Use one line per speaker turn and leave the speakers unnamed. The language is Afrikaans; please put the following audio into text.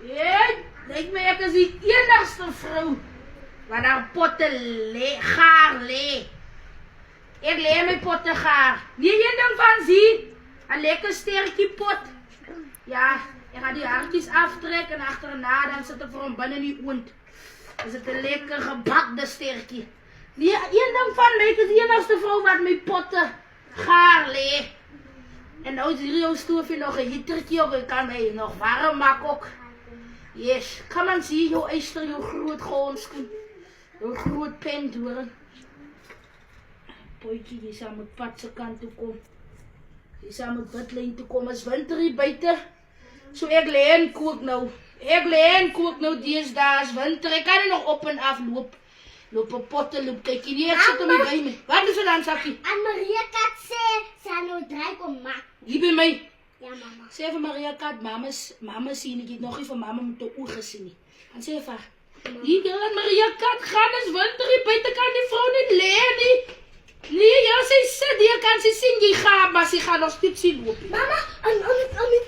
Lyk my ek is die enigste vrou wat daar potte gaar lê. Ek lê my potte gaar. Nie een ding van sien. 'n lekker sterkie pot. Ja, ek gaan die hartjies aftrek en agterna dan sit ek vir hom binne in die oond. Is dit 'n lekker gebakte sterkie. Nie een ding van my, ek is die enigste vrou wat my potte gaar lê. En nou is hierdie ou stoofie nog 'n hietertjie op, ek kan my nog warm maak ook. Yes, kom aan sien jou eister, jou groot goonskoen. Jou groot pendoring. Boetjie, jy sal met pad se kant toe kom. Jy sal met bidlyn toe kom, as winter hier buite. So ek lê en kook nou. Ek lê en kook nou deesdae as winter. Ek kan nie nog op en af loop. Loop op potte, loop kykie nie, ek sit hom hier by my. Wat is er dan, Sakkie?
En Maria Kat sê, sy nou draai kom maak.
Hier by my.
Ja, mama.
Sê vir Maria Kat, mama sien, ek het nog nie van mama met die oog gesien nie. En sê vir haar, die gaan Maria Kat gaan, is winter hier buite, kan die vrou nie lê nie. Nee, ja, sy sit hier, kan sy sien, jy gaan, maar sy gaan nog steeds sien loop.
Mama, en die